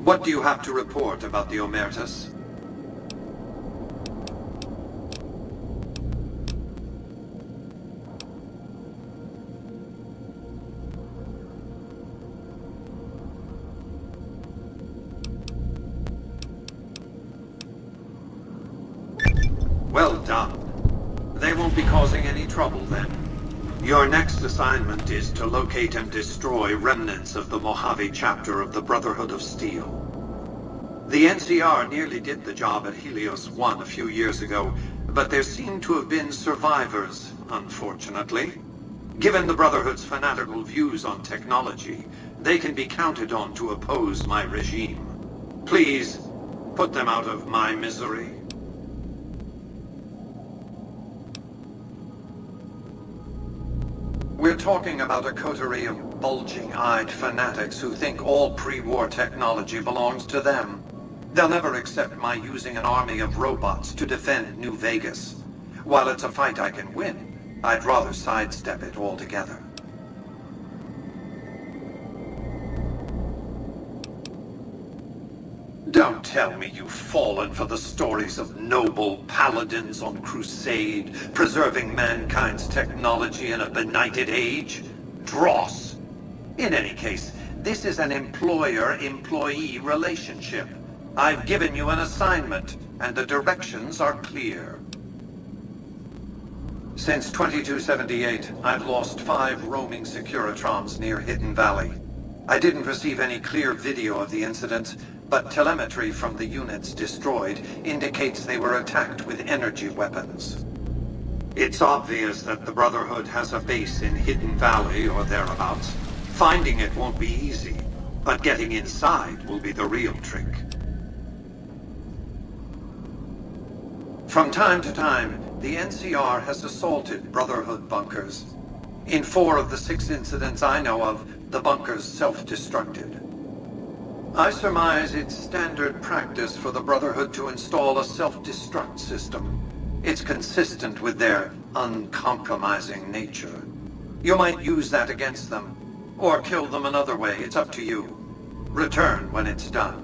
What do you have to report about the Omertas? Well done. They won't be causing any trouble then. Your next assignment is to locate and destroy remnants of the Mojave chapter of the Brotherhood of Steel. The NCR nearly did the job at Helios 1 a few years ago, but there seem to have been survivors, unfortunately. Given the Brotherhood's fanatical views on technology, they can be counted on to oppose my regime. Please, put them out of my misery. We're talking about a coterie of bulging-eyed fanatics who think all pre-war technology belongs to them. They'll never accept my using an army of robots to defend New Vegas. While it's a fight I can win, I'd rather sidestep it altogether. Don't tell me you've fallen for the stories of noble paladins on crusade, preserving mankind's technology in a benighted age? Dross! In any case, this is an employer-employee relationship. I've given you an assignment, and the directions are clear. Since 2278, I've lost 5 roaming Securitrons near Hidden Valley. I didn't receive any clear video of the incident, but telemetry from the units destroyed indicates they were attacked with energy weapons. It's obvious that the Brotherhood has a base in Hidden Valley or thereabouts. Finding it won't be easy, but getting inside will be the real trick. From time to time, the NCR has assaulted Brotherhood bunkers. In 4 of the 6 incidents I know of, the bunkers self-destructed. I surmise it's standard practice for the Brotherhood to install a self-destruct system. It's consistent with their uncompromising nature. You might use that against them, or kill them another way, it's up to you. Return when it's done.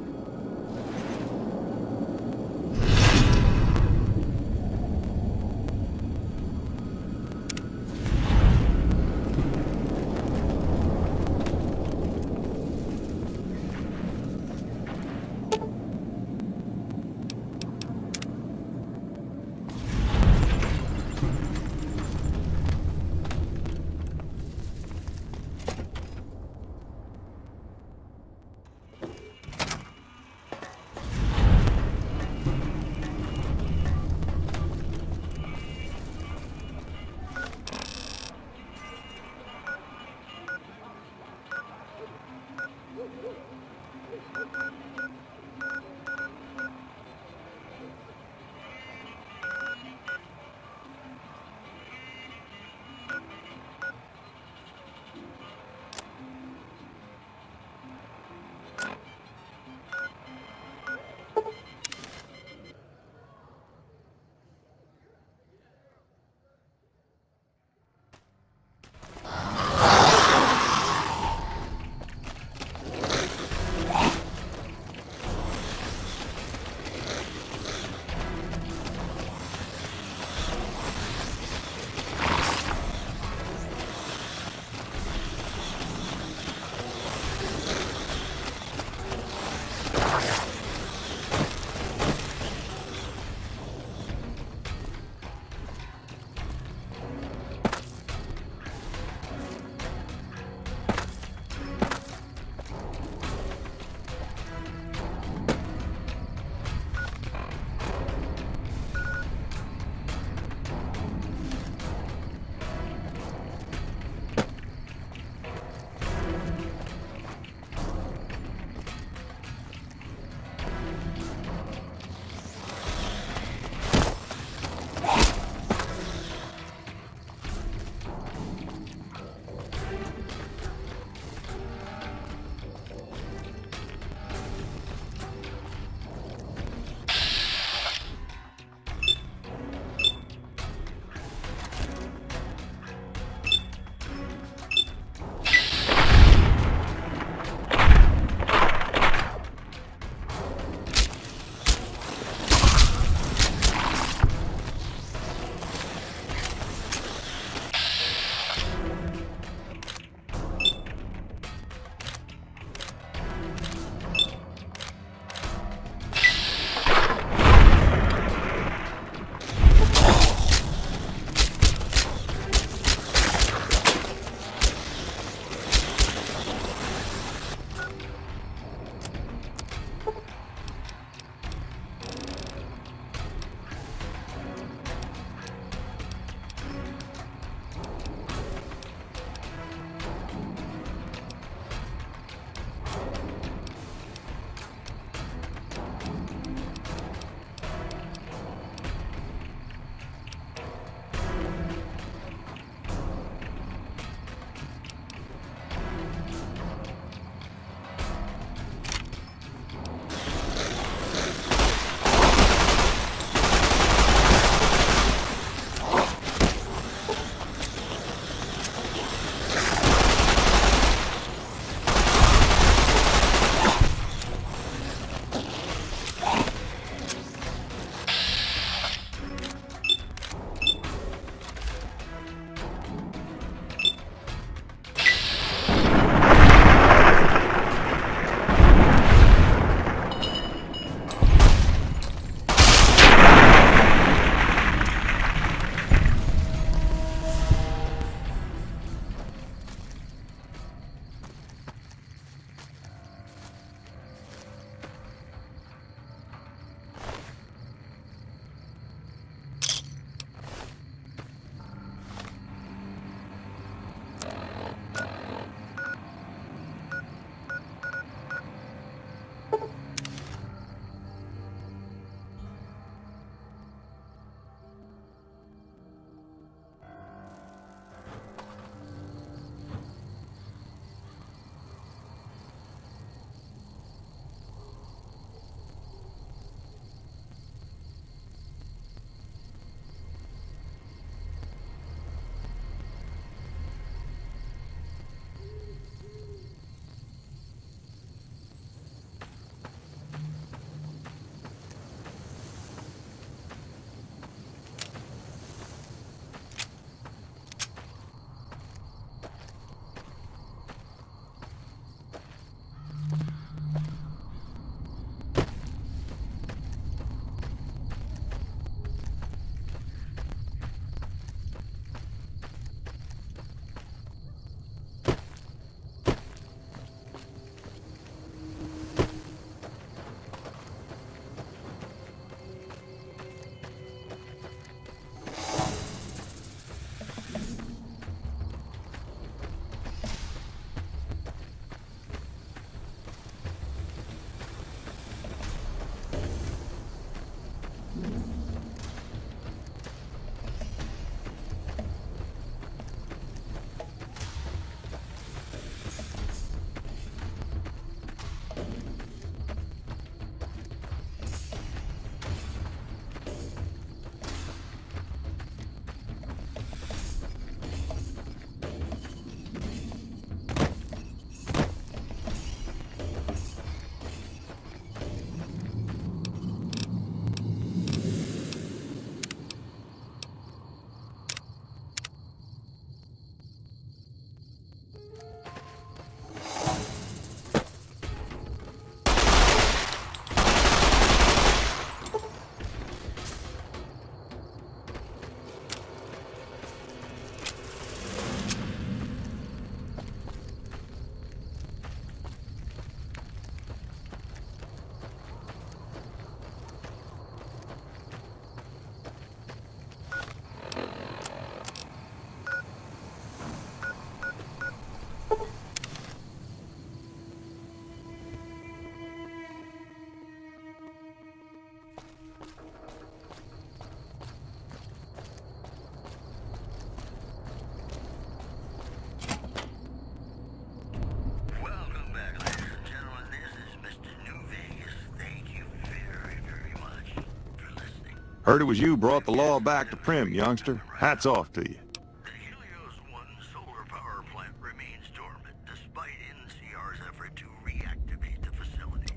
Heard it was you brought the law back to Primm, youngster. Hats off to you. The Helios 1 solar power plant remains dormant despite NCR's effort to reactivate the facility.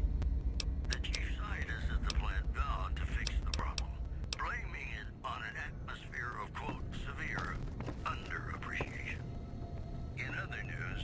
The chief scientist at the plant vowed to fix the problem, blaming it on an atmosphere of, quote, severe underappreciation. In other news,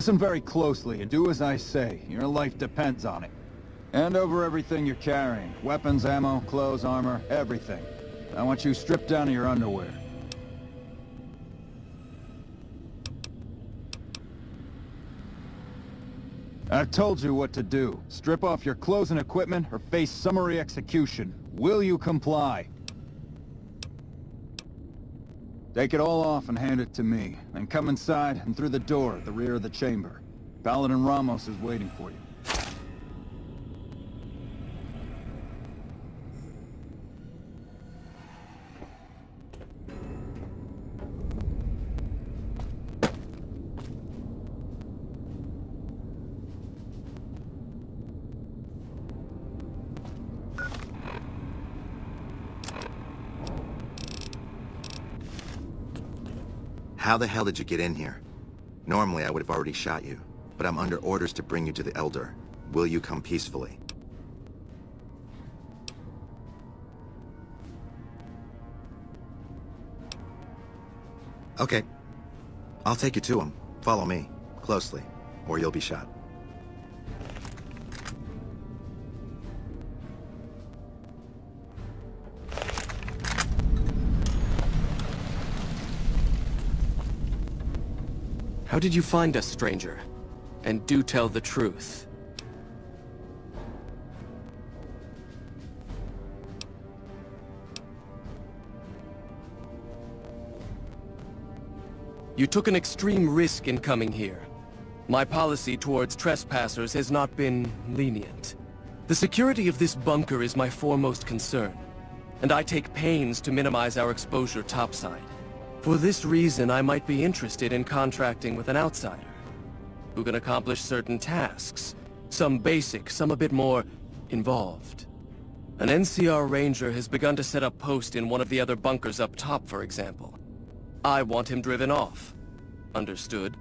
Listen very closely and do as I say. Your life depends on it. Hand over everything you're carrying. Weapons, ammo, clothes, armor, everything. I want you stripped down to your underwear. I've told you what to do. Strip off your clothes and equipment or face summary execution. Will you comply? Take it all off and hand it to me. Then come inside and through the door at the rear of the chamber. Paladin Ramos is waiting for you. How the hell did you get in here? Normally I would have already shot you, but I'm under orders to bring you to the Elder. Will you come peacefully? Okay. I'll take you to him. Follow me, closely, or you'll be shot. How did you find us, stranger? And do tell the truth. You took an extreme risk in coming here. My policy towards trespassers has not been lenient. The security of this bunker is my foremost concern, and I take pains to minimize our exposure topside. For this reason, I might be interested in contracting with an outsider who can accomplish certain tasks, some basic, some a bit more involved. An NCR ranger has begun to set up post in one of the other bunkers up top, for example. I want him driven off. Understood?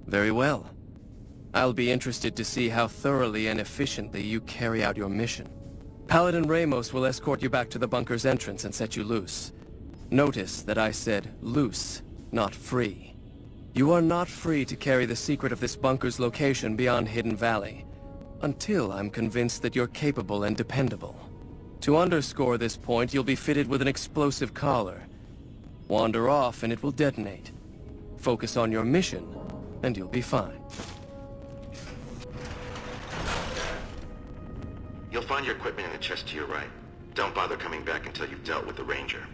Very well. I'll be interested to see how thoroughly and efficiently you carry out your mission. Paladin Ramos will escort you back to the bunker's entrance and set you loose. Notice that I said loose, not free. You are not free to carry the secret of this bunker's location beyond Hidden Valley, until I'm convinced that you're capable and dependable. To underscore this point, you'll be fitted with an explosive collar. Wander off and it will detonate. Focus on your mission, and you'll be fine. You'll find your equipment in the chest to your right. Don't bother coming back until you've dealt with the Ranger.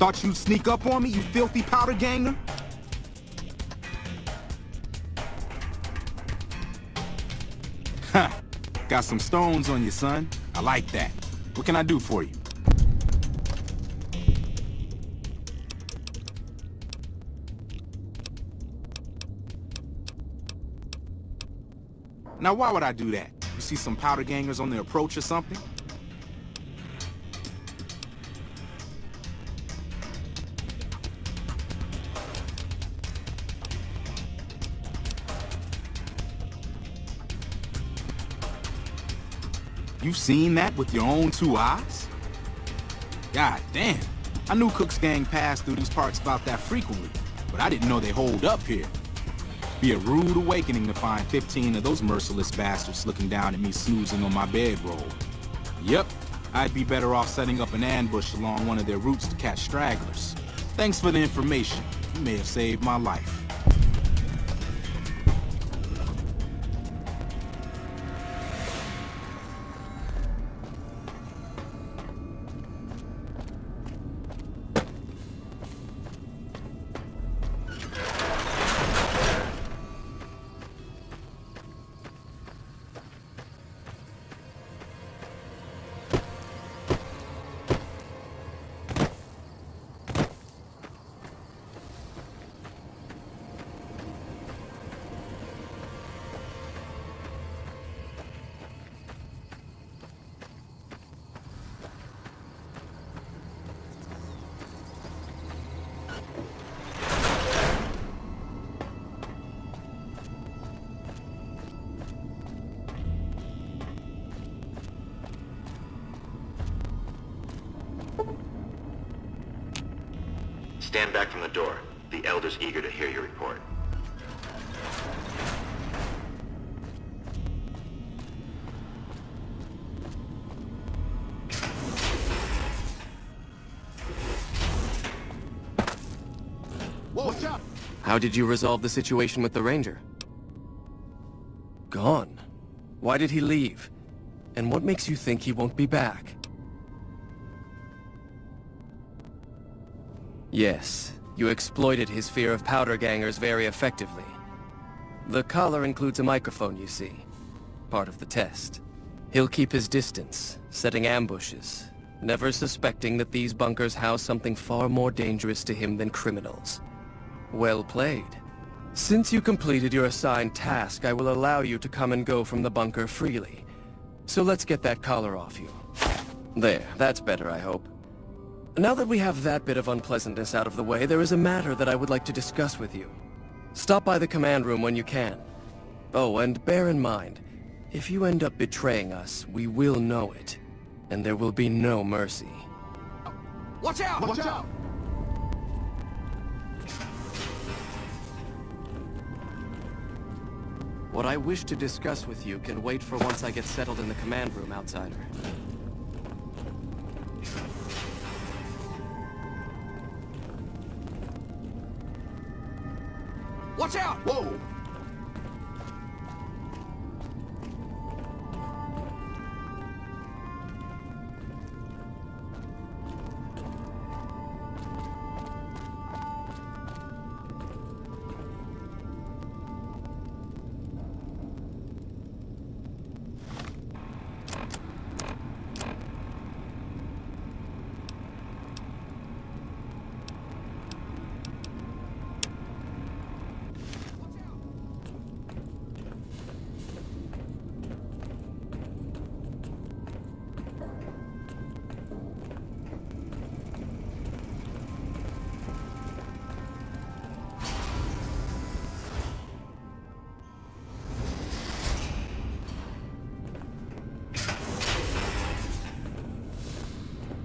Thought you'd sneak up on me, you filthy powder ganger? Ha! Got some stones on you, son. I like that. What can I do for you? Now, why would I do that? You see some powder gangers on the approach or something? You've seen that with your own two eyes? God damn. I knew Cook's gang passed through these parts about that frequently, but I didn't know they holed up here. Be a rude awakening to find 15 of those merciless bastards looking down at me snoozing on my bedroll. Yep, I'd be better off setting up an ambush along one of their routes to catch stragglers. Thanks for the information. You may have saved my life. Stand back from the door. The Elder's eager to hear your report. Watch out! How did you resolve the situation with the Ranger? Gone. Why did he leave? And what makes you think he won't be back? Yes, you exploited his fear of powder gangers very effectively. The collar includes a microphone, you see. Part of the test. He'll keep his distance, setting ambushes, never suspecting that these bunkers house something far more dangerous to him than criminals. Well played. Since you completed your assigned task, I will allow you to come and go from the bunker freely. So let's get that collar off you. There, that's better, I hope. Now that we have that bit of unpleasantness out of the way, there is a matter that I would like to discuss with you. Stop by the command room when you can. Oh, and bear in mind, if you end up betraying us, we will know it. And there will be no mercy. Watch out! Watch out! What I wish to discuss with you can wait for once I get settled in the command room, Outsider. Watch out! Whoa!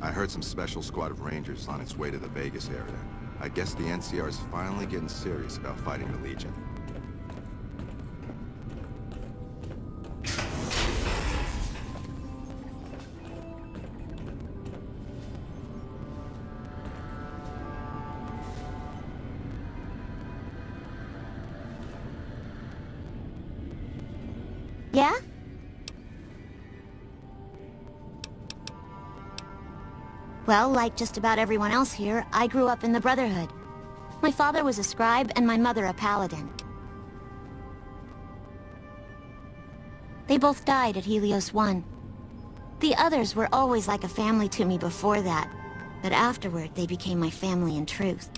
I heard some special squad of Rangers on its way to the Vegas area. I guess the NCR is finally getting serious about fighting the Legion. Yeah? Well, like just about everyone else here, I grew up in the Brotherhood. My father was a scribe and my mother a paladin. They both died at Helios 1. The others were always like a family to me before that, but afterward they became my family in truth.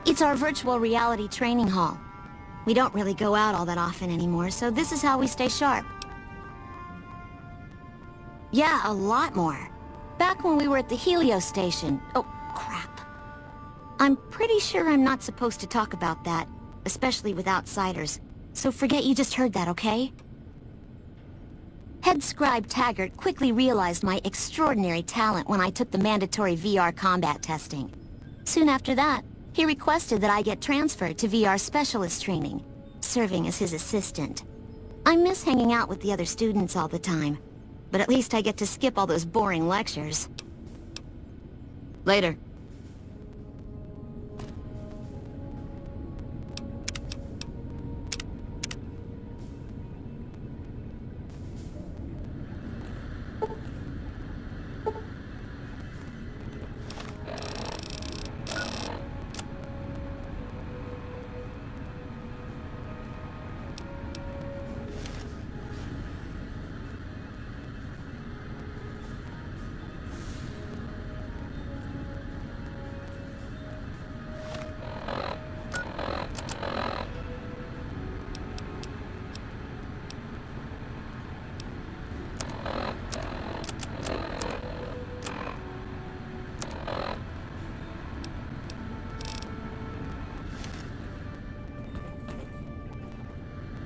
It's our virtual reality training hall. We don't really go out all that often anymore, so this is how we stay sharp. Yeah, a lot more. Back when we were at the Helios station. Oh, crap. I'm pretty sure I'm not supposed to talk about that, especially with outsiders. So forget you just heard that, okay? Head Scribe Taggart quickly realized my extraordinary talent when I took the mandatory VR combat testing. Soon after that, he requested that I get transferred to VR specialist training, serving as his assistant. I miss hanging out with the other students all the time. But at least I get to skip all those boring lectures. Later.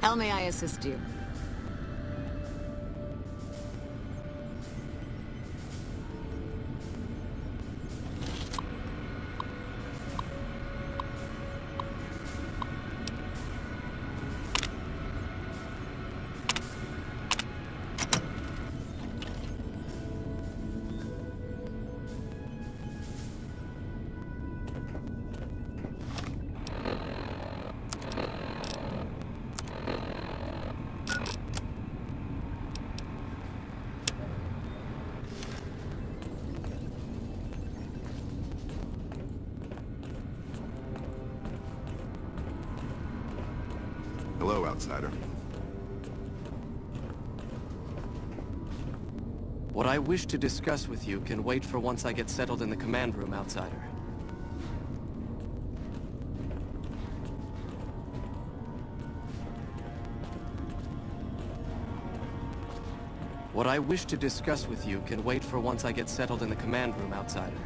How may I assist you? outsider. What I wish to discuss with you can wait for once I get settled in the command room, outsider. What I wish to discuss with you can wait for once I get settled in the command room, outsider.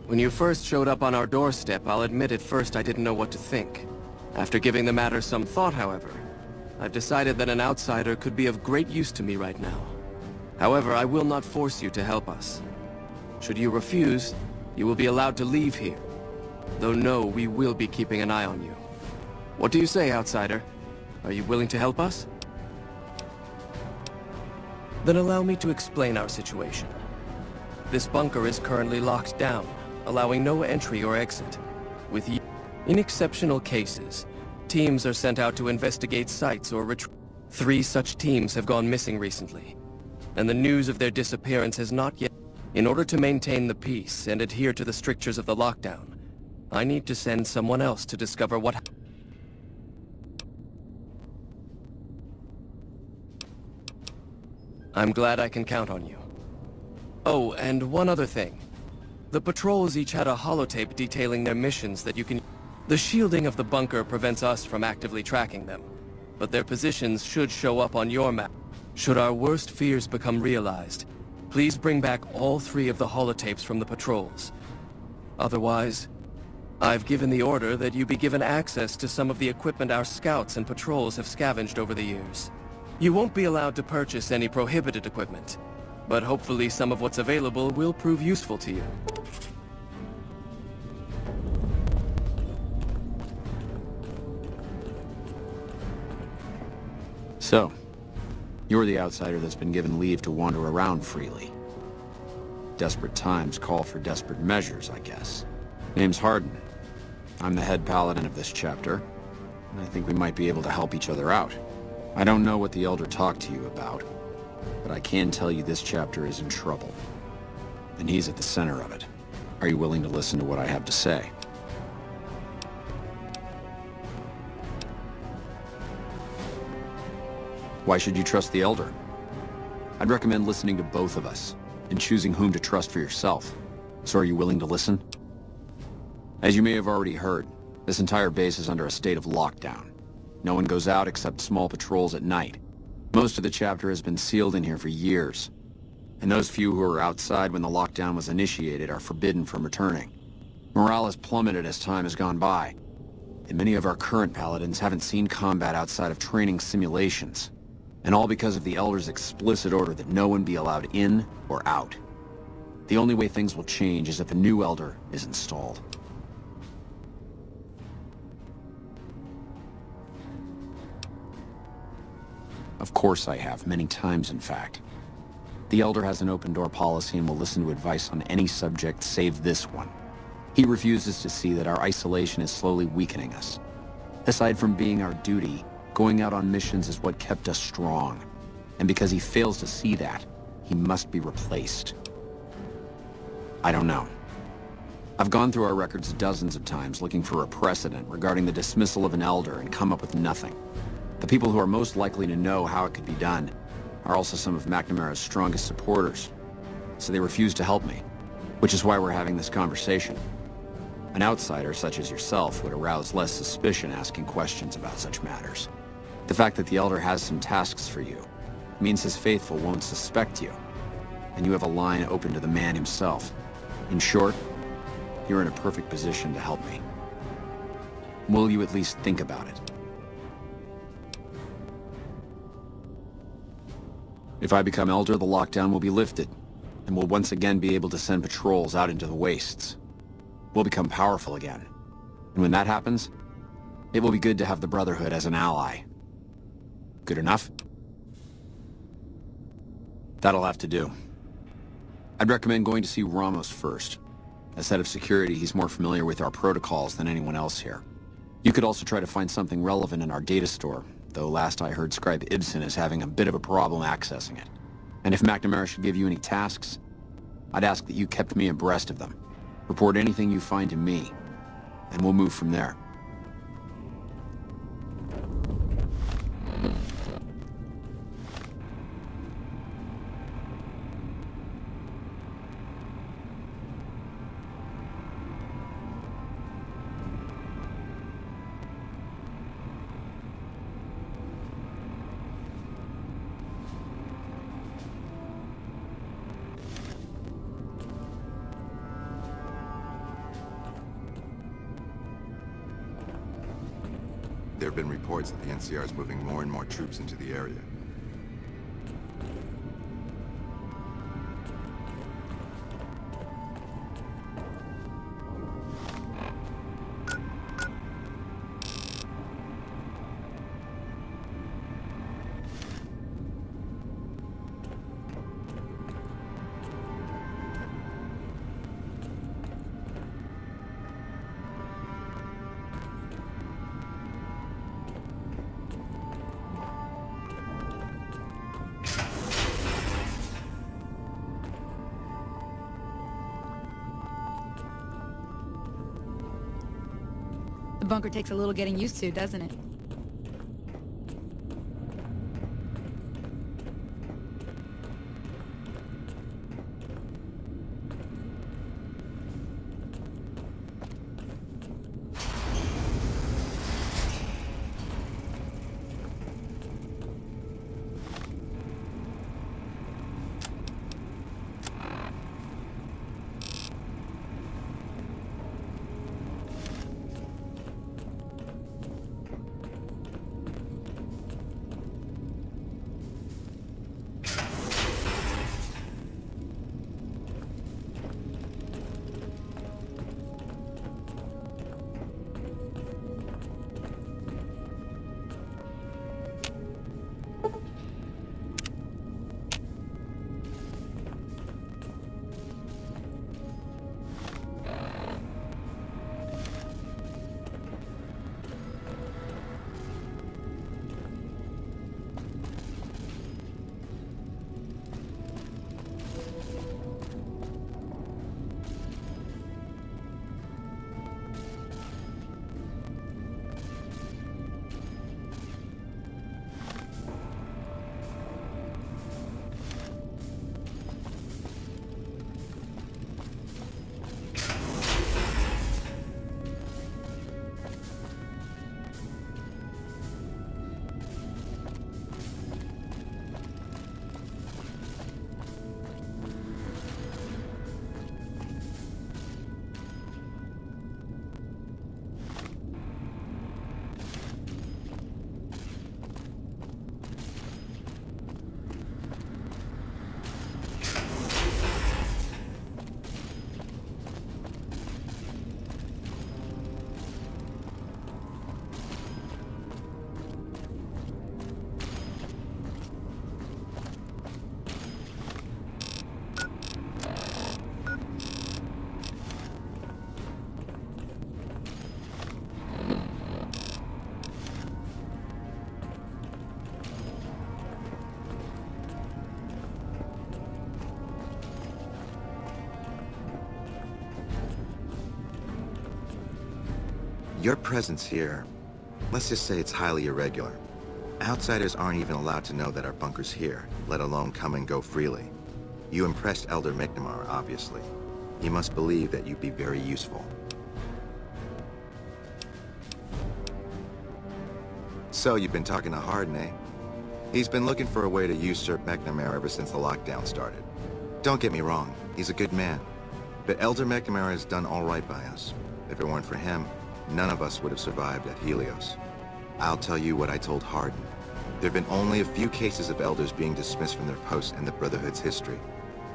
When you first showed up on our doorstep, I'll admit at first I didn't know what to think. After giving the matter some thought, however, I've decided that an outsider could be of great use to me right now. However, I will not force you to help us. Should you refuse, you will be allowed to leave here. Though no, we will be keeping an eye on you. What do you say, outsider? Are you willing to help us? Then allow me to explain our situation. This bunker is currently locked down, allowing no entry or exit. In exceptional cases, teams are sent out to investigate sites or retrieve. 3 such teams have gone missing recently, and the news of their disappearance has not yet. In order to maintain the peace and adhere to the strictures of the lockdown, I need to send someone else to discover what. I'm glad I can count on you. Oh, and one other thing. The patrols each had a holotape detailing their missions that you can. The shielding of the bunker prevents us from actively tracking them, but their positions should show up on your map. Should our worst fears become realized, please bring back all 3 of the holotapes from the patrols. Otherwise, I've given the order that you be given access to some of the equipment our scouts and patrols have scavenged over the years. You won't be allowed to purchase any prohibited equipment, but hopefully some of what's available will prove useful to you. So, you're the outsider that's been given leave to wander around freely. Desperate times call for desperate measures, I guess. Name's Hardin. I'm the head paladin of this chapter, and I think we might be able to help each other out. I don't know what the Elder talked to you about, but I can tell you this chapter is in trouble. And he's at the center of it. Are you willing to listen to what I have to say? Why should you trust the Elder? I'd recommend listening to both of us, and choosing whom to trust for yourself. So are you willing to listen? As you may have already heard, this entire base is under a state of lockdown. No one goes out except small patrols at night. Most of the chapter has been sealed in here for years, and those few who were outside when the lockdown was initiated are forbidden from returning. Morale has plummeted as time has gone by, and many of our current paladins haven't seen combat outside of training simulations, and all because of the Elder's explicit order that no one be allowed in or out. The only way things will change is if a new Elder is installed. Of course I have, many times in fact. The Elder has an open-door policy and will listen to advice on any subject save this one. He refuses to see that our isolation is slowly weakening us. Aside from being our duty, going out on missions is what kept us strong. And because he fails to see that, he must be replaced. I don't know. I've gone through our records dozens of times looking for a precedent regarding the dismissal of an Elder and come up with nothing. The people who are most likely to know how it could be done are also some of McNamara's strongest supporters, so they refuse to help me, which is why we're having this conversation. An outsider such as yourself would arouse less suspicion asking questions about such matters. The fact that the Elder has some tasks for you means his faithful won't suspect you, and you have a line open to the man himself. In short, you're in a perfect position to help me. Will you at least think about it? If I become Elder, the lockdown will be lifted, and we'll once again be able to send patrols out into the wastes. We'll become powerful again. And when that happens, it will be good to have the Brotherhood as an ally. Good enough? That'll have to do. I'd recommend going to see Ramos first. As head of security, he's more familiar with our protocols than anyone else here. You could also try to find something relevant in our data store, though last I heard Scribe Ibsen is having a bit of a problem accessing it. And if McNamara should give you any tasks, I'd ask that you kept me abreast of them. Report anything you find to me, and we'll move from there. There have been reports that the NCR is moving more and more troops into the area. The bunker takes a little getting used to, doesn't it? Your presence here, let's just say it's highly irregular. Outsiders aren't even allowed to know that our bunker's here, let alone come and go freely. You impressed Elder McNamara, obviously. He must believe that you'd be very useful. So you've been talking to Hardin, eh? He's been looking for a way to usurp McNamara ever since the lockdown started. Don't get me wrong, he's a good man. But Elder McNamara has done all right by us. If it weren't for him, none of us would have survived at Helios. I'll tell you what I told Hardin. There have been only a few cases of elders being dismissed from their posts in the Brotherhood's history.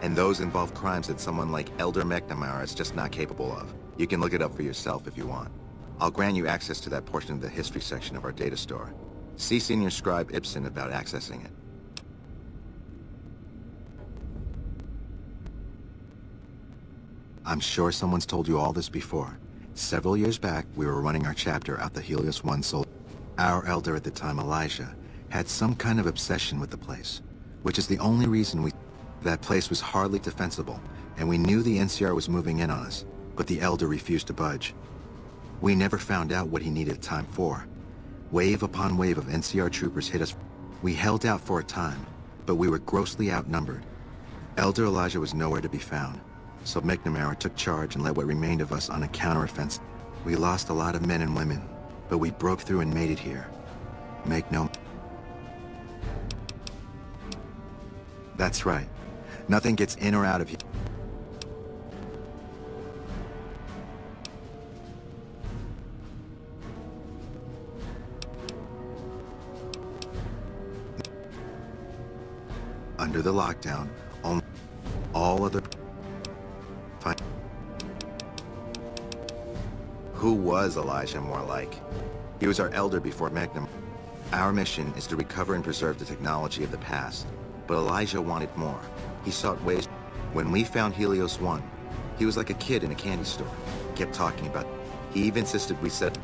And those involve crimes that someone like Elder McNamara is just not capable of. You can look it up for yourself if you want. I'll grant you access to that portion of the history section of our data store. See Senior Scribe Ibsen about accessing it. I'm sure someone's told you all this before. Several years back, we were running our chapter out the Helios 1 Sol. Our elder at the time, Elijah, had some kind of obsession with the place, which is the only reason we... That place was hardly defensible, and we knew the NCR was moving in on us, but the Elder refused to budge. We never found out what he needed time for. Wave upon wave of NCR troopers hit us. We held out for a time, but we were grossly outnumbered. Elder Elijah was nowhere to be found, so McNamara took charge and led what remained of us on a counteroffensive. We lost a lot of men and women, but we broke through and made it here. Make no... That's right. Nothing gets in or out of here. Under the lockdown, all other... Fine. Who was Elijah more like? He was our elder before McNamara. Our mission is to recover and preserve the technology of the past, but Elijah wanted more. He sought ways. When we found Helios 1, he was like a kid in a candy store. Kept talking about it. He even insisted we said...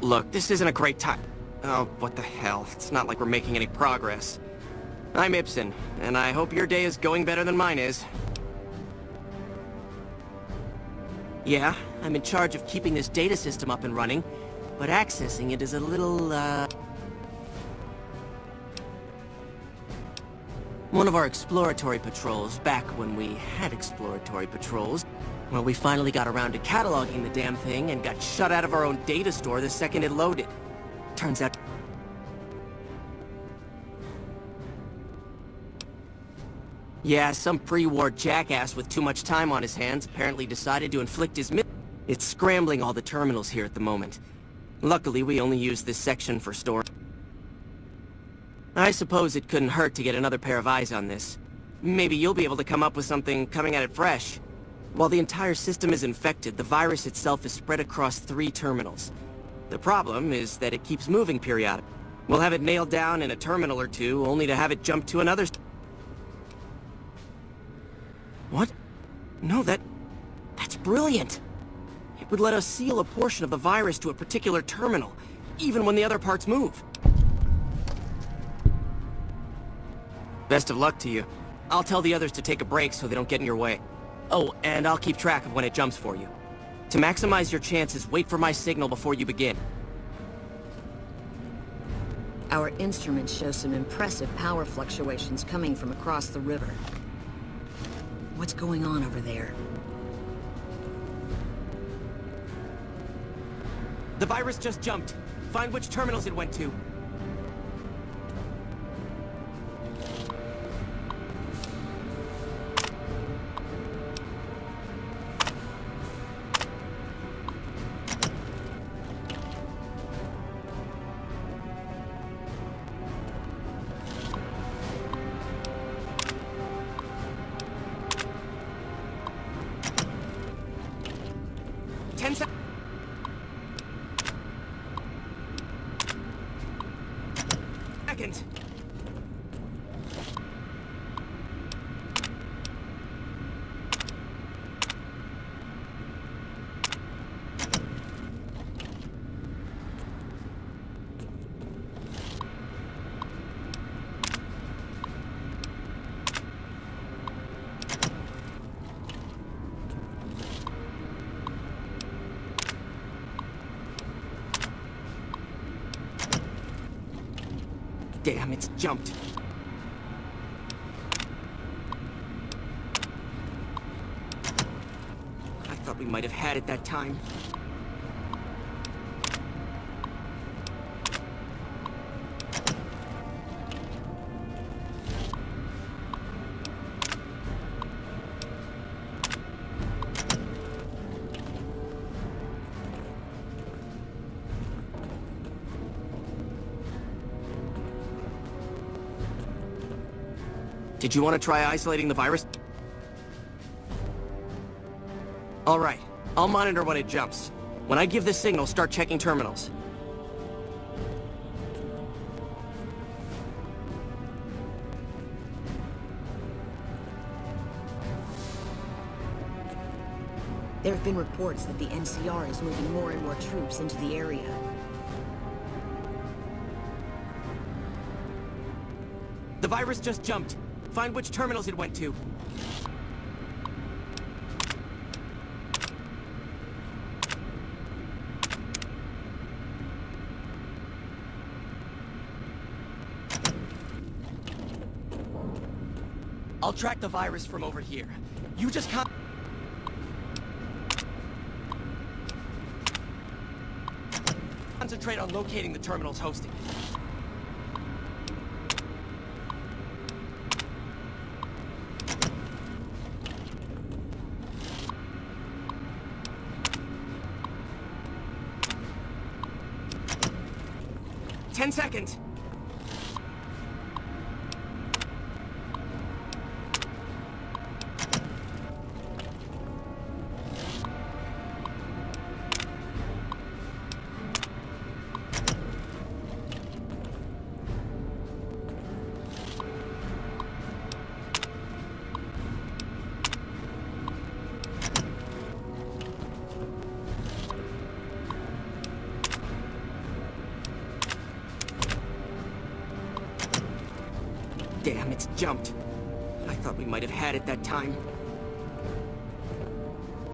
Look, this isn't a great time. Oh, what the hell. It's not like we're making any progress. I'm Ibsen, and I hope your day is going better than mine is. Yeah, I'm in charge of keeping this data system up and running, but accessing it is a little, One of our exploratory patrols, back when we had exploratory patrols, well, we finally got around to cataloging the damn thing and got shut out of our own data store the second it loaded. Turns out... Yeah, some pre-war jackass with too much time on his hands apparently decided to inflict his It's scrambling all the terminals here at the moment. Luckily, we only use this section for storage. I suppose it couldn't hurt to get another pair of eyes on this. Maybe you'll be able to come up with something coming at it fresh. While the entire system is infected, the virus itself is spread across 3 terminals. The problem is that it keeps moving periodically. We'll have it nailed down in a terminal or two, only to have it jump to another... What? No, that's brilliant. It would let us seal a portion of the virus to a particular terminal, even when the other parts move. Best of luck to you. I'll tell the others to take a break so they don't get in your way. Oh, and I'll keep track of when it jumps for you. To maximize your chances, wait for my signal before you begin. Our instruments show some impressive power fluctuations coming from across the river. What's going on over there? The virus just jumped. Find which terminals it went to. Damn, it's jumped. I thought we might have had it that time. Did you want to try isolating the virus? Alright, I'll monitor when it jumps. When I give the signal, start checking terminals. There have been reports that the NCR is moving more and more troops into the area. The virus just jumped. Find which terminals it went to. I'll track the virus from over here. You just concentrate on locating the terminals hosting. Ten seconds. Damn, it's jumped. I thought we might have had it that time.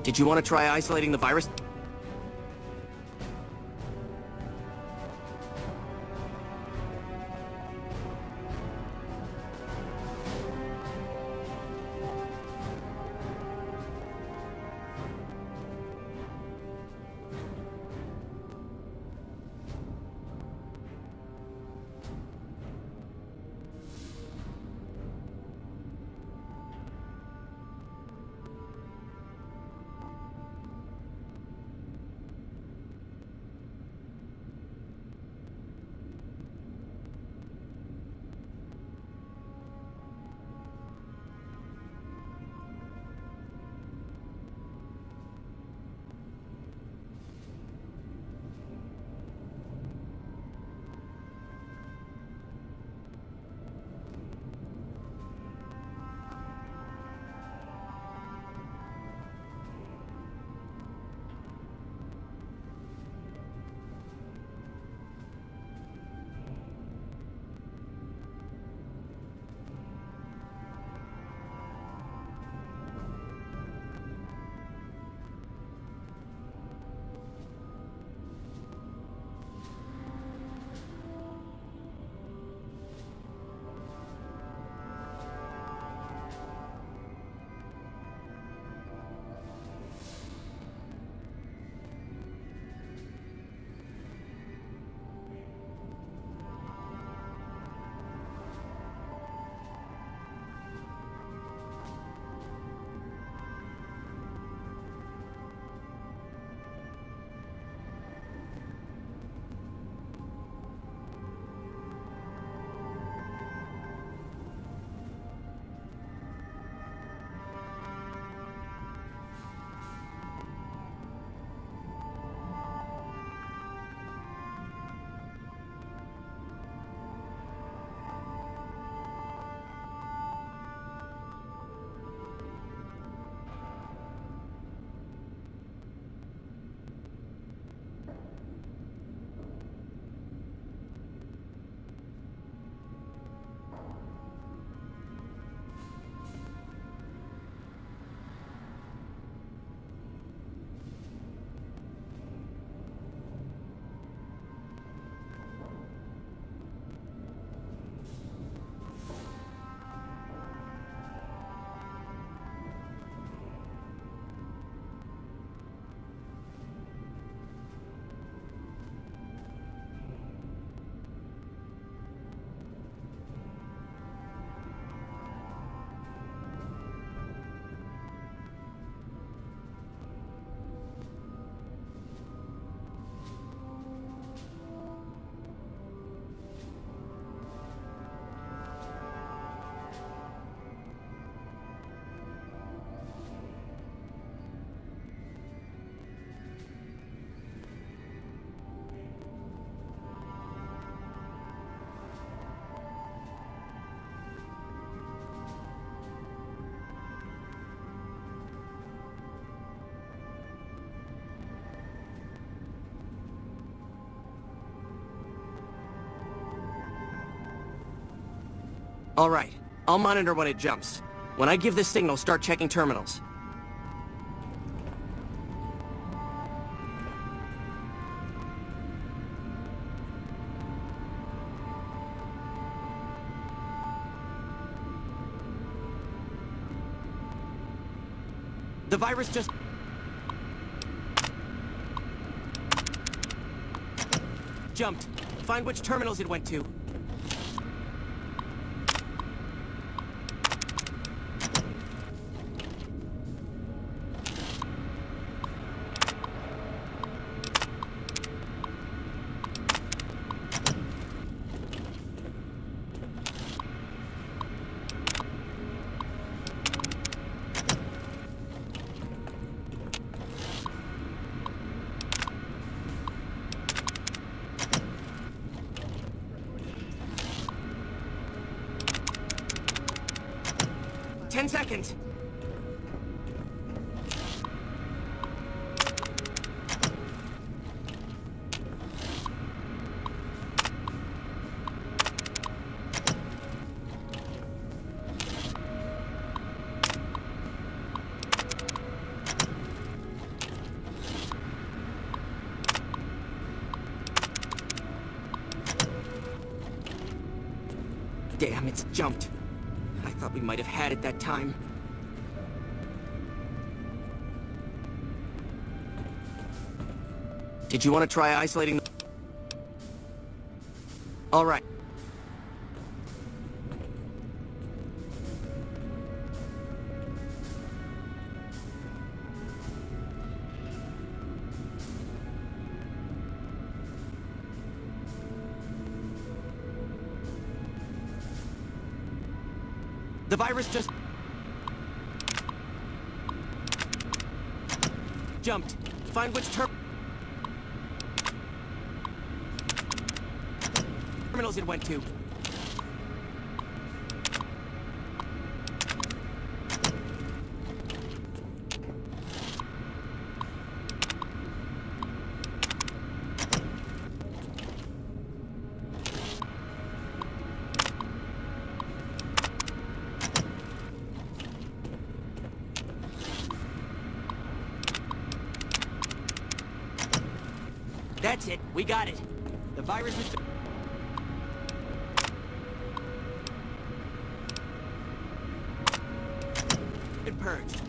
Did you want to try isolating the virus? All right. I'll monitor when it jumps. When I give the signal, start checking terminals. The virus just... jumped. Find which terminals it went to. Ten seconds. Damn, it's jumped. I thought we might have had it that time. Did you want to try isolating the... All right. The virus just... jumped. Find which terminals it went to. That's it. We got it. The virus has been purged.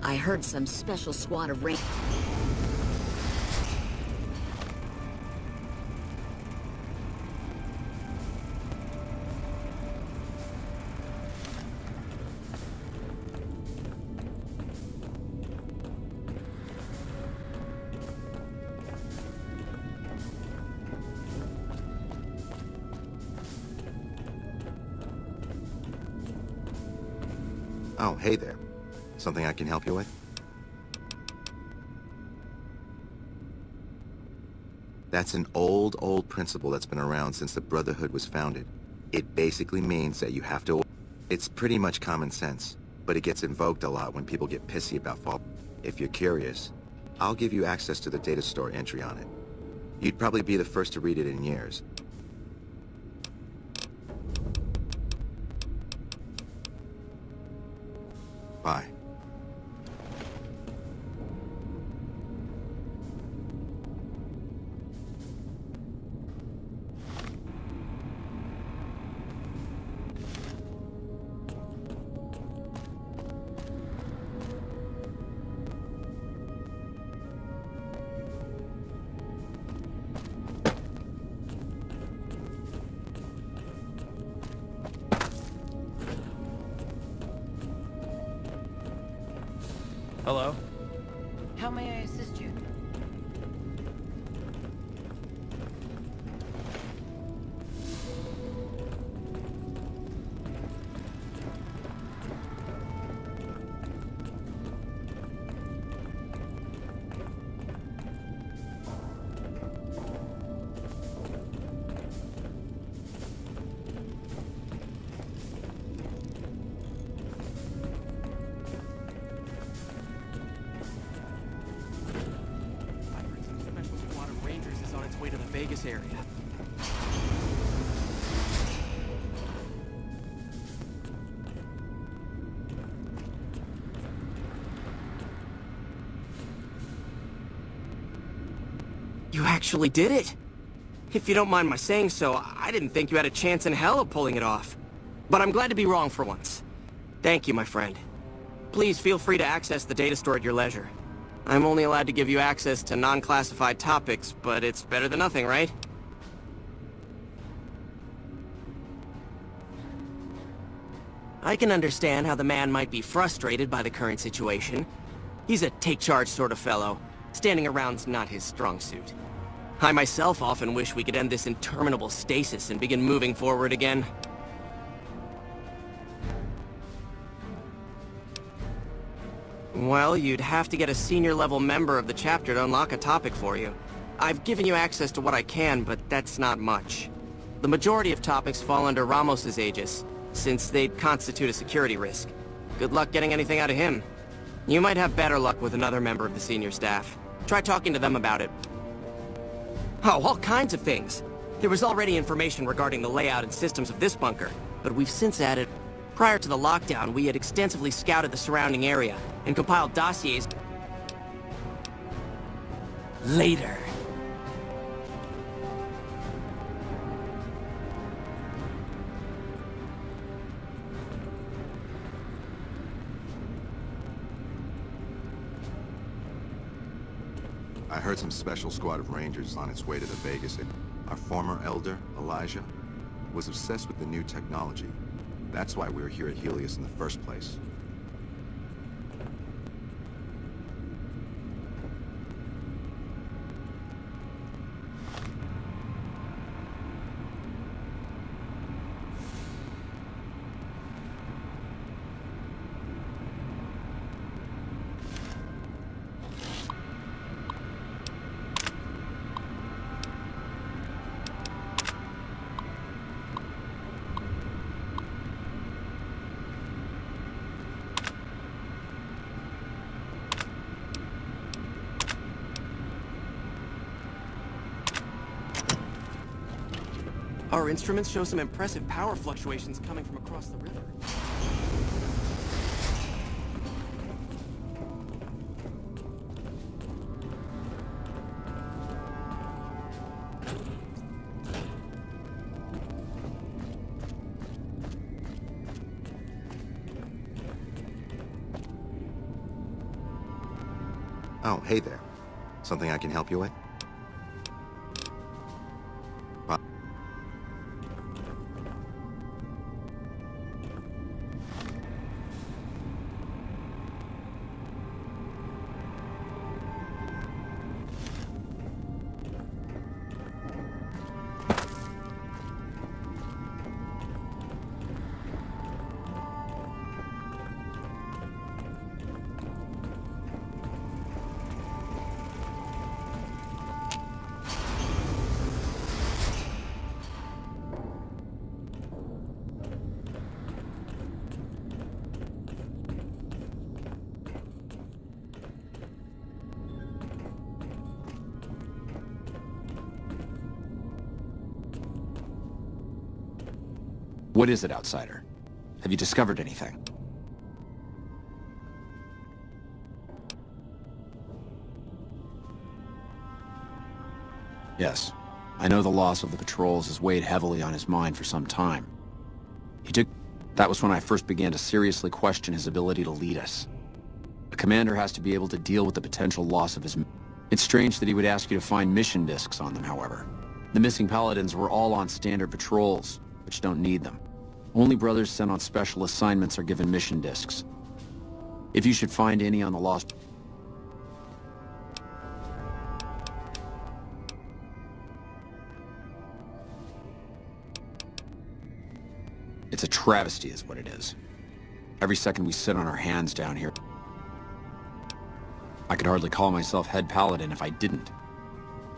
I heard some special squad of rain... Oh, hey there. Something I can help you with? That's an old principle that's been around since the Brotherhood was founded. It basically means that you have to... It's pretty much common sense, but it gets invoked a lot when people get pissy about fall. If you're curious, I'll give you access to the data store entry on it. You'd probably be the first to read it in years. Bye. Hello? How may I assist you? Way to the Vegas area. You actually did it! If you don't mind my saying so, I didn't think you had a chance in hell of pulling it off. But I'm glad to be wrong for once. Thank you, my friend. Please feel free to access the data store at your leisure. I'm only allowed to give you access to non-classified topics, but it's better than nothing, right? I can understand how the man might be frustrated by the current situation. He's a take-charge sort of fellow. Standing around's not his strong suit. I myself often wish we could end this interminable stasis and begin moving forward again. Well, you'd have to get a senior-level member of the chapter to unlock a topic for you. I've given you access to what I can, but that's not much. The majority of topics fall under Ramos's aegis, since they'd constitute a security risk. Good luck getting anything out of him. You might have better luck with another member of the senior staff. Try talking to them about it. Oh, all kinds of things. There was already information regarding the layout and systems of this bunker, but we've since added... Prior to the lockdown, we had extensively scouted the surrounding area and compiled dossiers. Later. I heard some special squad of Rangers on its way to the Vegas. Our former elder, Elijah, was obsessed with the new technology. That's why we were here at Helios in the first place. Our instruments show some impressive power fluctuations coming from across the river. Oh, hey there. Something I can help you with? What is it, Outsider? Have you discovered anything? Yes. I know the loss of the patrols has weighed heavily on his mind for some time. That was when I first began to seriously question his ability to lead us. A commander has to be able to deal with the potential loss of his... It's strange that he would ask you to find mission discs on them, however. The missing Paladins were all on standard patrols, which don't need them. Only brothers sent on special assignments are given mission discs. If you should find any on the lost... It's a travesty is what it is. Every second we sit on our hands down here. I could hardly call myself head paladin if I didn't.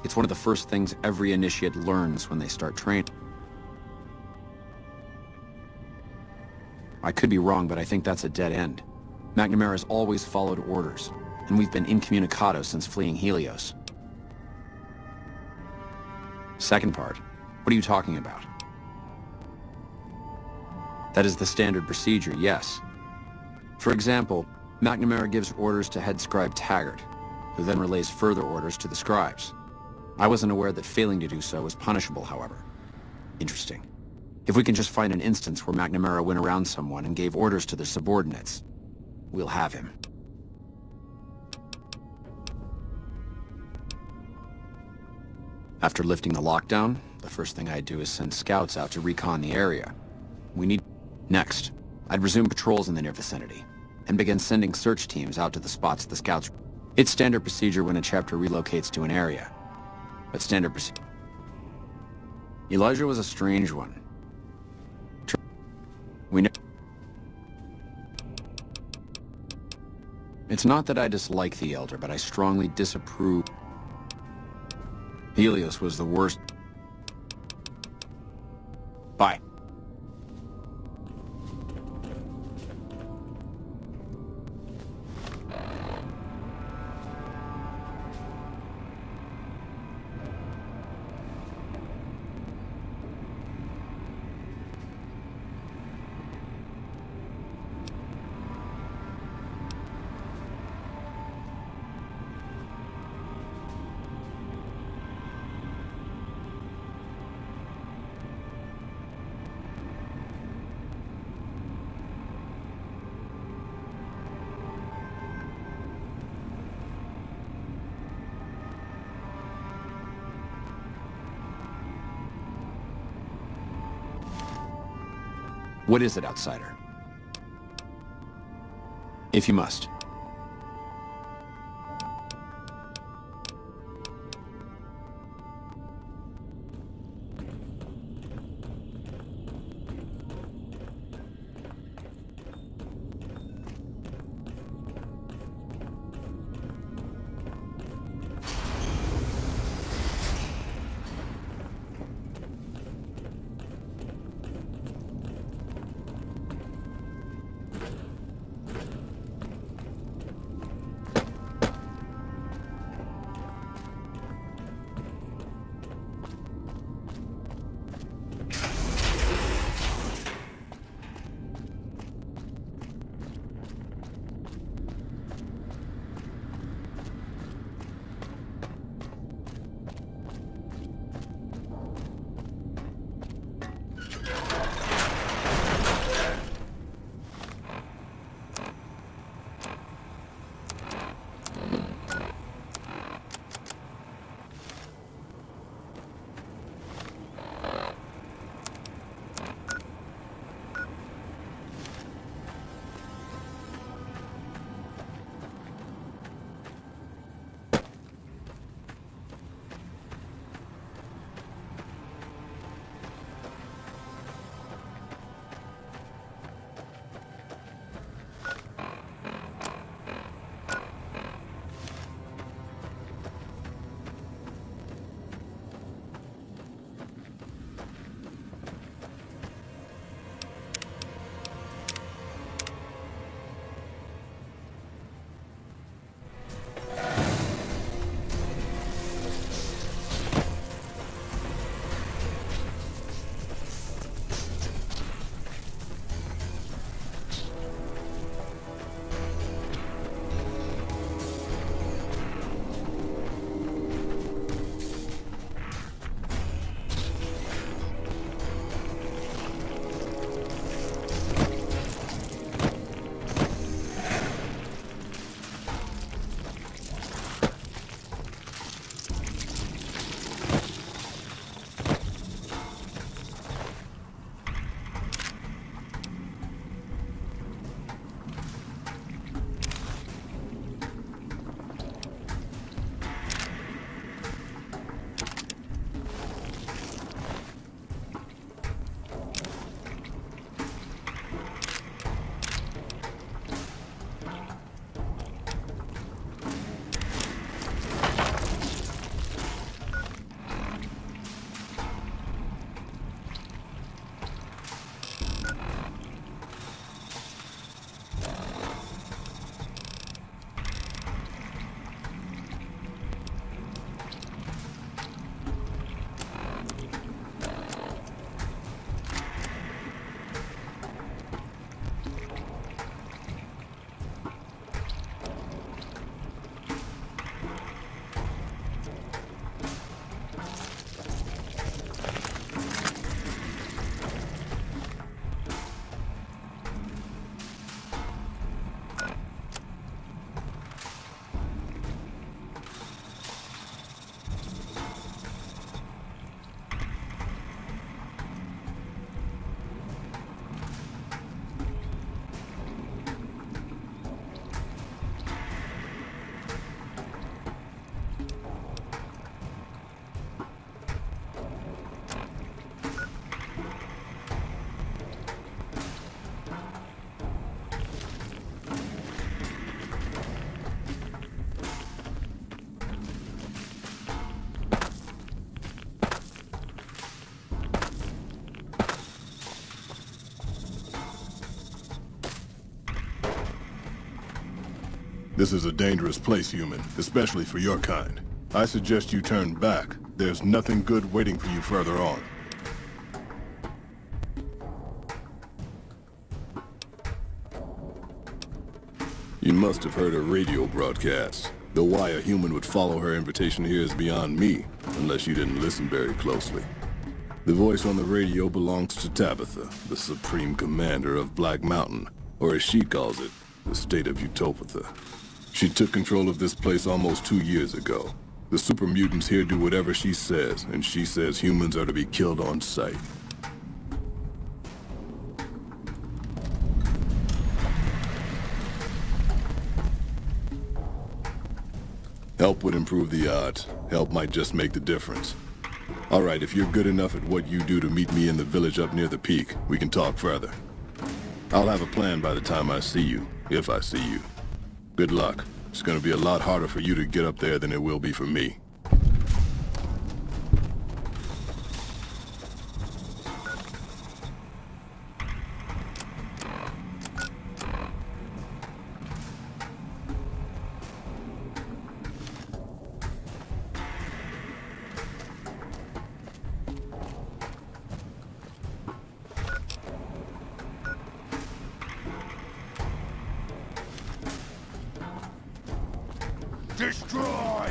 It's one of the first things every initiate learns when they start training. I could be wrong, but I think that's a dead end. McNamara's always followed orders, and we've been incommunicado since fleeing Helios. Second part, what are you talking about? That is the standard procedure, yes. For example, McNamara gives orders to head scribe Taggart, who then relays further orders to the scribes. I wasn't aware that failing to do so was punishable, however. Interesting. If we can just find an instance where McNamara went around someone and gave orders to their subordinates, we'll have him. After lifting the lockdown, the first thing I'd do is send scouts out to recon the area. Next, I'd resume patrols in the near vicinity, and begin sending search teams out to the spots the scouts... It's standard procedure when a chapter relocates to an area. But standard procedure... Elijah was a strange one. We know... It's not that I dislike the Elder, but I strongly disapprove... Helios was the worst... Bye. What is it, Outsider? If you must. This is a dangerous place, human, especially for your kind. I suggest you turn back. There's nothing good waiting for you further on. You must have heard her radio broadcast. Though why a human would follow her invitation here is beyond me, unless you didn't listen very closely. The voice on the radio belongs to Tabitha, the Supreme Commander of Black Mountain, or as she calls it, the state of Utopatha. She took control of this place almost 2 years ago. The super mutants here do whatever she says, and she says humans are to be killed on sight. Help would improve the odds. Help might just make the difference. All right, if you're good enough at what you do to meet me in the village up near the peak, we can talk further. I'll have a plan by the time I see you, if I see you. Good luck. It's gonna be a lot harder for you to get up there than it will be for me. Destroy!